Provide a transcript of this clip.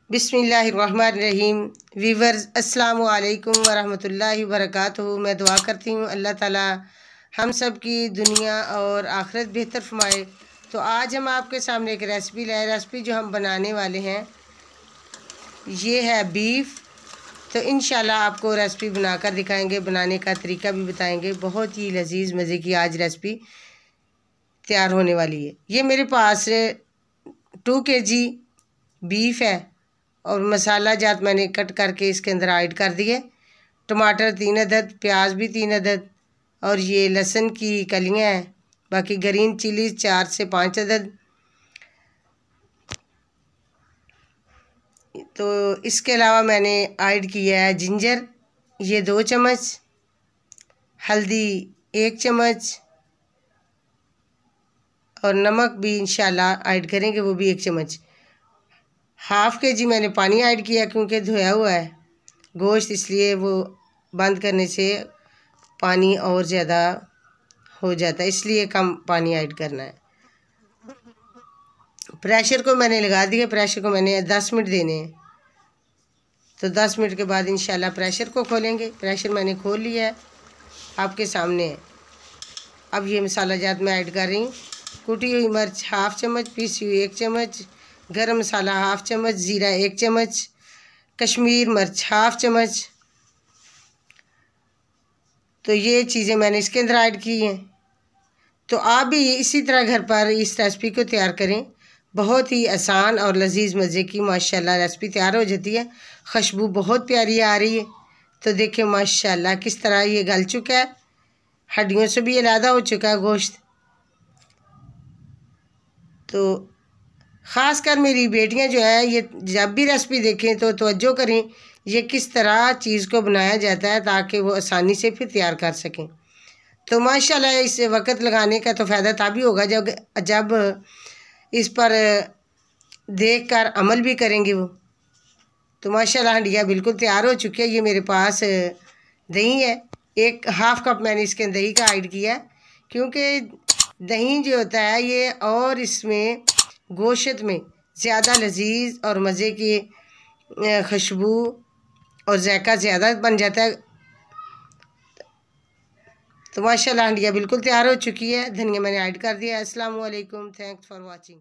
बिस्मिल्लाहिर्रहमानिर्रहीम। वीवर्स अस्सलामु अलैकुम वरहमतुल्लाहि वबरकातुहू। मैं दुआ करती हूँ अल्लाह ताला हम सब की दुनिया और आखिरत बेहतर फरमाए। तो आज हम आपके सामने एक रेसिपी लाए। रेसिपी जो हम बनाने वाले हैं ये है बीफ। तो इंशाल्लाह आपको रेसिपी बनाकर दिखाएंगे, बनाने का तरीका भी बताएंगे। बहुत ही लजीज मज़े की आज रेसिपी तैयार होने वाली है। ये मेरे पास 2 kg बीफ है और मसाला जात मैंने कट करके इसके अंदर ऐड कर दिए। टमाटर 3 अदद, प्याज भी 3 अदद और ये लहसुन की कलियां हैं। बाकी ग्रीन चिली 4 से 5 अदद। तो इसके अलावा मैंने ऐड किया है जिंजर, ये 2 चम्मच, हल्दी 1 चम्मच और नमक भी इंशाल्लाह ऐड करेंगे, वो भी 1 चम्मच। 1/2 kg मैंने पानी ऐड किया क्योंकि धोया हुआ है गोश्त, इसलिए वो बंद करने से पानी और ज़्यादा हो जाता है, इसलिए कम पानी ऐड करना है। प्रेशर को मैंने लगा दिया। प्रेशर को मैंने 10 मिनट देने हैं। तो 10 मिनट के बाद इंशाल्लाह प्रेशर को खोलेंगे। प्रेशर मैंने खोल लिया है, आपके सामने है। अब ये मसाला जात मैं ऐड कर रही हूँ। कुटी हुई मिर्च 1/2 चम्मच, पीसी हुई 1 चम्मच, गरम मसाला 1/2 चम्मच, ज़ीरा 1 चम्मच, कश्मीर मिर्च 1/2 चम्मच। तो ये चीज़ें मैंने इसके अंदर ऐड की हैं। तो आप भी इसी तरह घर पर इस रेसिपी को तैयार करें। बहुत ही आसान और लजीज मज़े की माशाल्लाह रेसिपी तैयार हो जाती है। खुशबू बहुत प्यारी आ रही है। तो देखिए माशाल्लाह किस तरह ये गल चुका है, हड्डियों से भी अलहदा हो चुका है गोश्त। तो ख़ास कर मेरी बेटियां जो है ये जब भी रेसिपी देखें तो तवज्जो करें ये किस तरह चीज़ को बनाया जाता है, ताकि वो आसानी से फिर तैयार कर सकें। तो माशाल्लाह इस वक्त लगाने का तो फ़ायदा तभी होगा जब इस पर देख कर अमल भी करेंगे वो। तो माशाल्लाह हंडिया बिल्कुल तैयार हो चुकी है। ये मेरे पास दही है, 1/2 कप मैंने इसके दही का ऐड किया, क्योंकि दही जो होता है ये और इसमें गोश्त में ज़्यादा लजीज और मज़े की खुशबू और जायका ज़्यादा बन जाता है। तो माशाल्लाह हंडिया बिल्कुल तैयार हो चुकी है। धनिया मैंने ऐड कर दिया। अस्सलाम वालेकुम, थैंक्स फॉर वाचिंग।